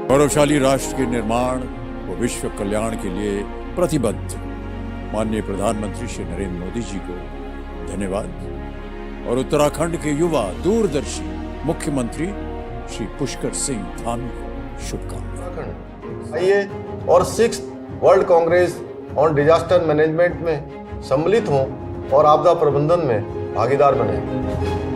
गौरवशाली राष्ट्र के निर्माण व विश्व कल्याण के लिए प्रतिबद्ध माननीय प्रधानमंत्री श्री नरेंद्र मोदी जी को धन्यवाद और उत्तराखंड के युवा दूरदर्शी मुख्यमंत्री श्री पुष्कर सिंह धामी को शुभकामनाएं। आइए और 6th world Congress on disaster management में सम्मिलित हों और आपदा प्रबंधन में भागीदार बने।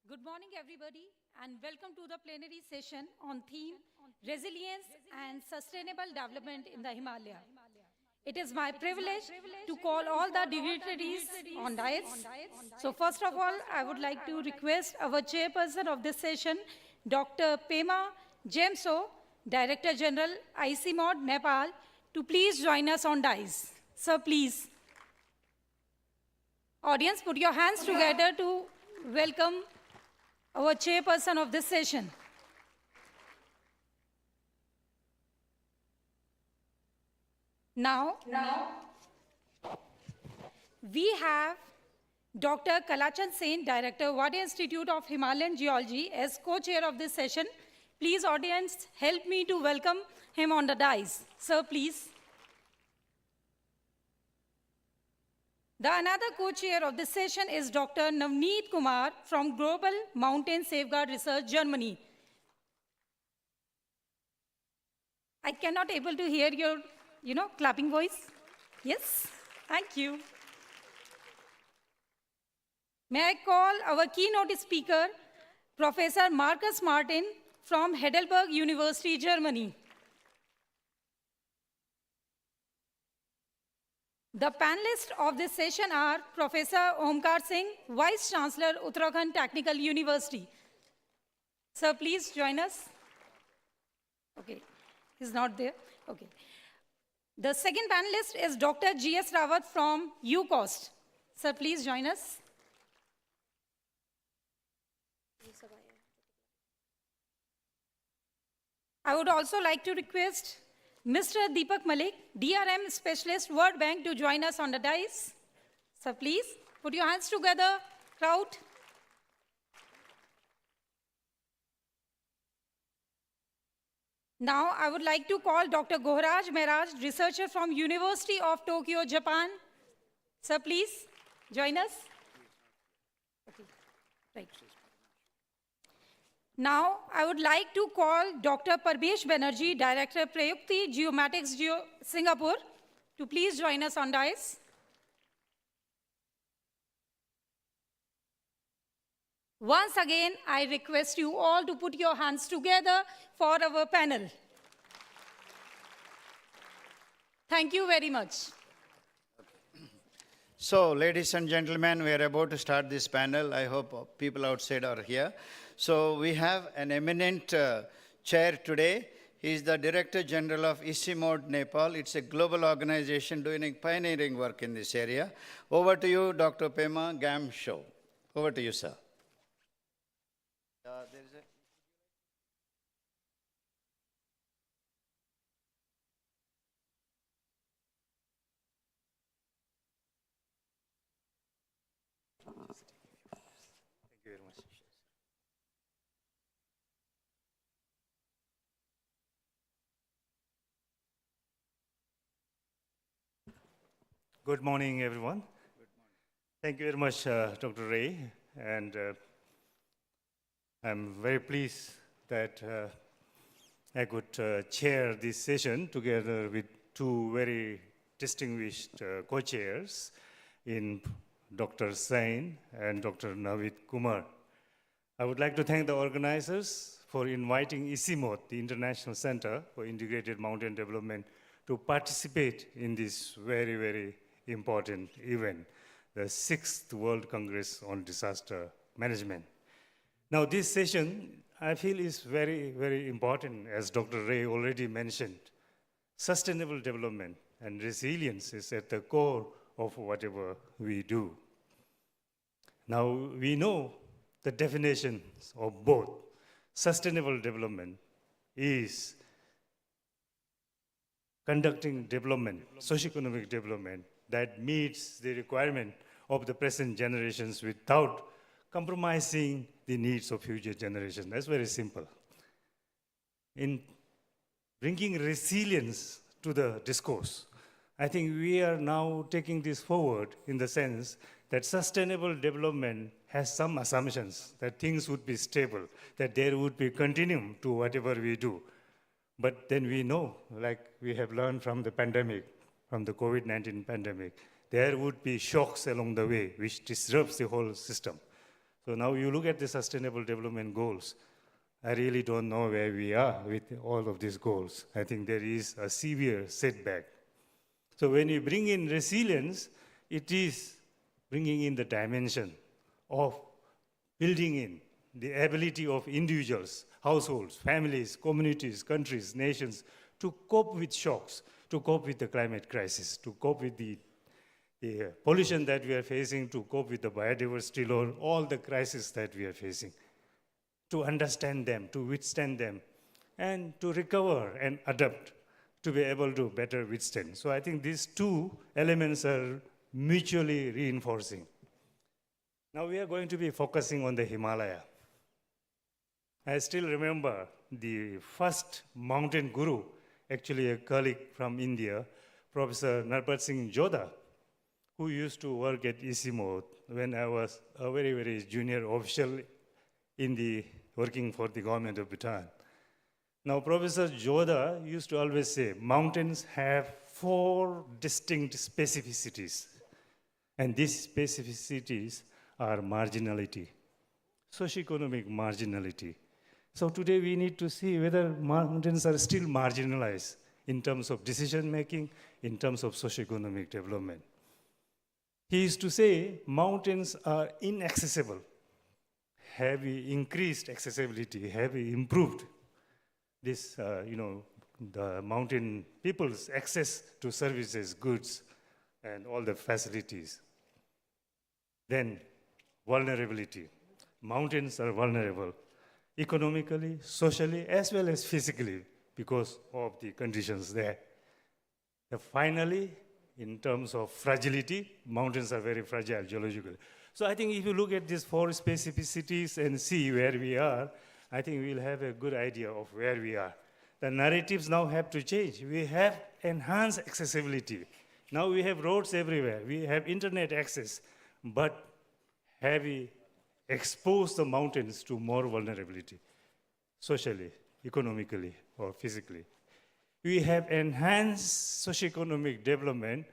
Good morning, everybody, and welcome to the plenary session on theme Resilience and Sustainable Development in the Himalaya. It is my privilege to call all the dignitaries on dais. So first of all, I would like to request our chairperson of this session, Dr. Pema Jemso, Director General ICMOD Nepal, to please join us on dais. Sir, please. Audience, put your hands together to welcome our chairperson of this session. Now, we have Dr. Kalachan Sen, Director, Wadi Institute of Himalayan Geology, as co-chair of this session. Please, audience, help me to welcome him on the dais. Sir, please. The another co-chair of this session is Dr. Navneet Kumar from Global Mountain Safeguard Research, Germany. I cannot able to hear your, clapping voice. Yes, thank you. May I call our keynote speaker, Professor Markus Martin from Heidelberg University, Germany. The panelists of this session are Professor Omkar Singh, Vice Chancellor, Uttarakhand Technical University. Sir, please join us. Okay, he's not there. Okay. The second panelist is Dr. G.S. Rawat from UCOST. Sir, please join us. I would also like to request Mr. Deepak Malik, DRM Specialist, World Bank, to join us on the dais. So please, put your hands together, crowd. Now, I would like to call Dr. Goharaj Mehraj, researcher from University of Tokyo, Japan. Sir, please, join us. Okay, right. Now, I would like to call Dr. Parvesh Banerjee, Director, Prayukti Geomatics, Singapore, to please join us on dais. Once again, I request you all to put your hands together for our panel. Thank you very much. So, ladies and gentlemen, we are about to start this panel. I hope people outside are here. So, we have an eminent chair today. He is the Director General of ICMOD Nepal. It's a global organization doing pioneering work in this area. Over to you, Dr. Pema Gamsho. Over to you, sir. Thank you very much. Good morning, everyone. Good morning. Thank you very much, Dr. Ray. And I'm very pleased that I could chair this session together with two very distinguished co-chairs in Dr. Sain and Dr. Navid Kumar. I would like to thank the organizers for inviting ICMOD, the International Center for Integrated Mountain Development, to participate in this very, very important event, the 6th World Congress on Disaster Management. Now, this session, I feel, is very, very important, as Dr. Ray already mentioned. Sustainable development and resilience is at the core of whatever we do. Now, we know the definitions of both. Sustainable development is conducting development, socioeconomic development, that meets the requirement of the present generations without compromising the needs of future generations. That's very simple. In bringing resilience to the discourse, I think we are now taking this forward in the sense that sustainable development has some assumptions that things would be stable, that there would be continuum to whatever we do. But then we know, like we have learned from the pandemic, from the COVID-19 pandemic, there would be shocks along the way which disrupts the whole system. So now you look at the Sustainable Development Goals. I really don't know where we are with all of these goals. I think there is a severe setback. So when you bring in resilience, it is bringing in the dimension of building in the ability of individuals, households, families, communities, countries, nations to cope with shocks, to cope with the climate crisis, to cope with the pollution that we are facing, to cope with the biodiversity loss, all the crises that we are facing, to understand them, to withstand them, and to recover and adapt, to be able to better withstand. So I think these two elements are mutually reinforcing. Now we are going to be focusing on the Himalaya. I still remember the first mountain guru, actually a colleague from India, Professor Narpat Singh Jodha, who used to work at ISIMO when I was a very, very junior official in the working for the government of Bhutan. Now, Professor Jodha used to always say, mountains have 4 distinct specificities. And these specificities are marginality, socioeconomic marginality. So today we need to see whether mountains are still marginalized in terms of decision making, in terms of socioeconomic development. He used to say mountains are inaccessible. Have we increased accessibility? Have we improved this, the mountain people's access to services, goods, and all the facilities? Then vulnerability. Mountains are vulnerable economically, socially, as well as physically because of the conditions there. And finally, in terms of fragility, mountains are very fragile geologically. So I think if you look at these 4 specificities and see where we are, I think we'll have a good idea of where we are. The narratives now have to change. We have enhanced accessibility. Now we have roads everywhere. We have internet access. But have we exposed the mountains to more vulnerability, socially, economically, or physically? We have enhanced socioeconomic development,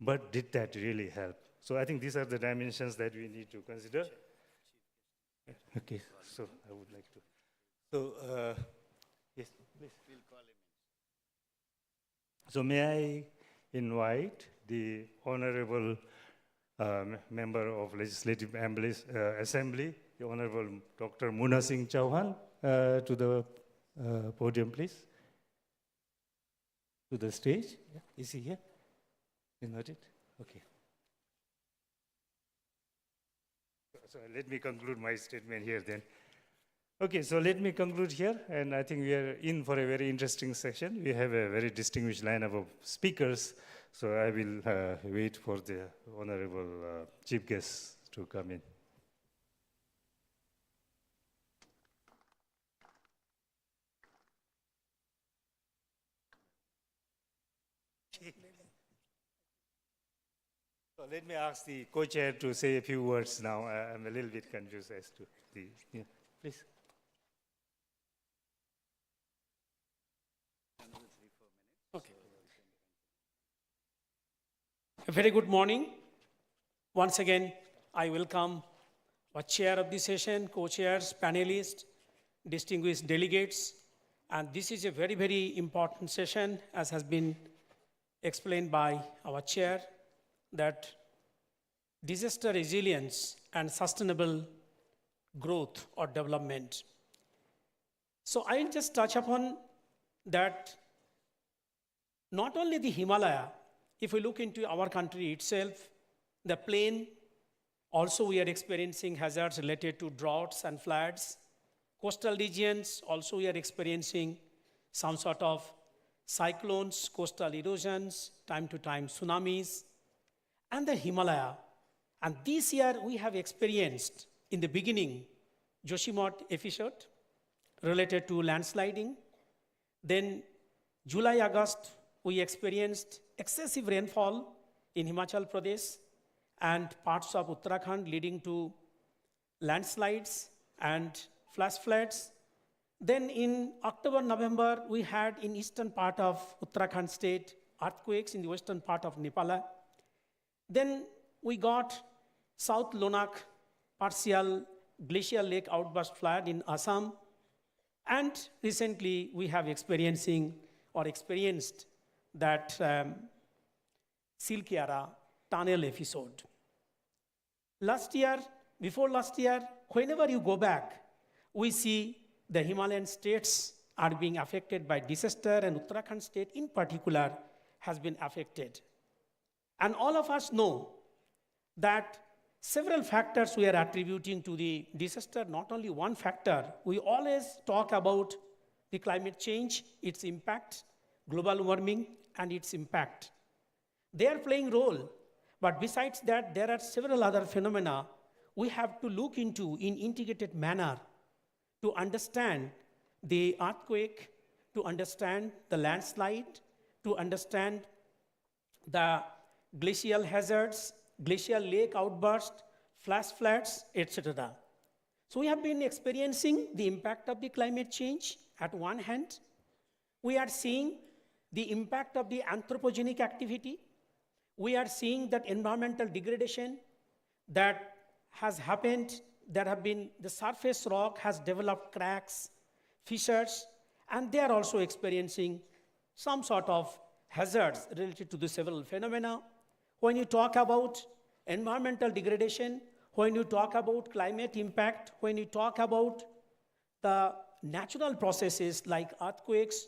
but did that really help? So I think these are the dimensions that we need to consider. Okay, so I would like to. So, yes, please. We'll call him. So may I invite the Honorable Member of Legislative Assembly, the Honorable Dr. Muna Singh Chauhan, to the podium, please. To the stage. Yeah. Is he here? Is not it? Okay. So let me conclude my statement here then. Okay, so let me conclude here, and I think we are in for a very interesting session. We have a very distinguished lineup of speakers, so I will wait for the Honorable Chief Guest to come in. So let me ask the co-chair to say a few words now. I'm a little bit confused as to the, yeah, please. Okay. A very good morning. Once again, I welcome our chair of the session, co-chairs, panelists, distinguished delegates. And this is a very, very important session, as has been explained by our chair, that disaster resilience and sustainable growth or development. So I'll just touch upon that. Not only the Himalaya, if we look into our country itself, the plain, also we are experiencing hazards related to droughts and floods. Coastal regions, also we are experiencing some sort of cyclones, coastal erosions, time to time tsunamis, and the Himalaya. And this year we have experienced, in the beginning, Joshimath episode related to landsliding. Then July, August, we experienced excessive rainfall in Himachal Pradesh and parts of Uttarakhand, leading to landslides and flash floods. Then in October, November, we had in eastern part of Uttarakhand state earthquakes in the western part of Nepal. Then we got South Lonak partial glacial lake outburst flood in Assam. And recently, we have experienced that Silkyara tunnel episode. Before last year, whenever you go back, we see the Himalayan states are being affected by disaster, and Uttarakhand state in particular has been affected. And all of us know that several factors we are attributing to the disaster, not only one factor. We always talk about the climate change, its impact, global warming, and its impact. They are playing role, but besides that, there are several other phenomena we have to look into in integrated manner to understand the earthquake, to understand the landslide, to understand the glacial hazards, glacial lake outburst, flash floods, etc. So we have been experiencing the impact of the climate change. At one hand, we are seeing the impact of the anthropogenic activity. We are seeing that environmental degradation that has happened. The surface rock has developed cracks, fissures, and they are also experiencing some sort of hazards related to the several phenomena. When you talk about environmental degradation, when you talk about climate impact, when you talk about the natural processes like earthquakes,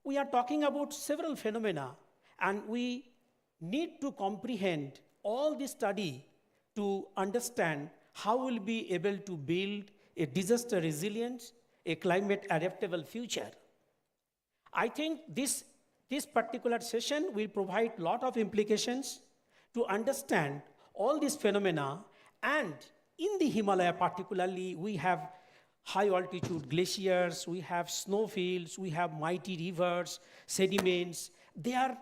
we are talking about several phenomena, and we need to comprehend all this study to understand how we'll be able to build a disaster resilient, a climate adaptable future. I think this particular session will provide a lot of implications to understand all these phenomena. And in the Himalaya particularly, we have high altitude glaciers, we have snowfields, we have mighty rivers, sediments. They are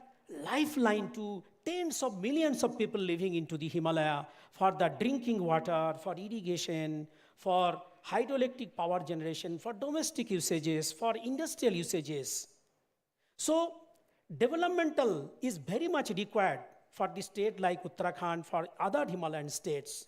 lifeline to tens of millions of people living into the Himalaya for the drinking water, for irrigation, for hydroelectric power generation, for domestic usages, for industrial usages. So developmental is very much required for the state like Uttarakhand, for other Himalayan states.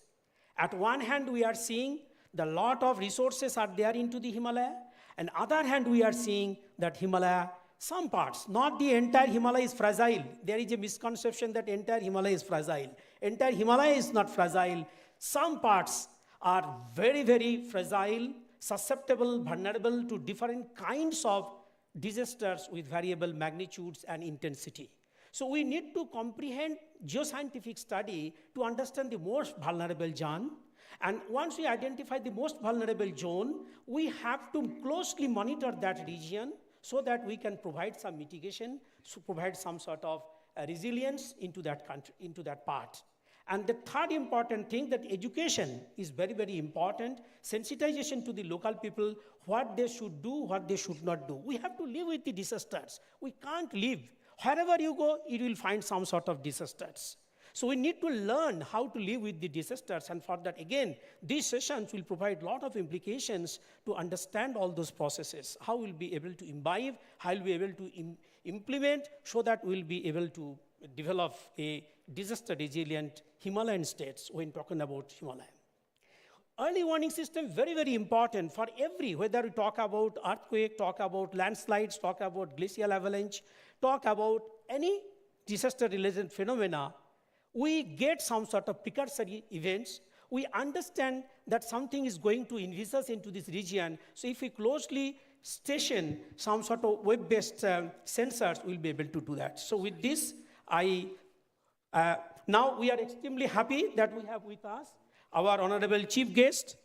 At one hand, we are seeing the lot of resources are there into the Himalaya, and other hand, we are seeing that Himalaya, some parts, not the entire Himalaya is fragile. There is a misconception that entire Himalaya is fragile. Entire Himalaya is not fragile. Some parts are very, very fragile, susceptible, vulnerable to different kinds of disasters with variable magnitudes and intensity. So we need to comprehend geoscientific study to understand the most vulnerable zone. And once we identify the most vulnerable zone, we have to closely monitor that region so that we can provide some mitigation, to provide some sort of resilience into that country, into that part. And the third important thing, that education is very, very important. Sensitization to the local people, what they should do, what they should not do. We have to live with the disasters. We can't live. Wherever you go, you will find some sort of disasters. So we need to learn how to live with the disasters, and for that, again, these sessions will provide a lot of implications to understand all those processes, how we'll be able to imbibe, how we'll be able to implement, so that we'll be able to develop a disaster-resilient Himalayan states when talking about Himalaya. Early warning system, very, very important for every, whether we talk about earthquake, talk about landslides, talk about glacial avalanche, talk about any disaster-related phenomena, we get some sort of precursory events. We understand that something is going to envisage into this region. So if we closely station some sort of web-based sensors, we'll be able to do that. So with this, now we are extremely happy that we have with us our honorable chief guest,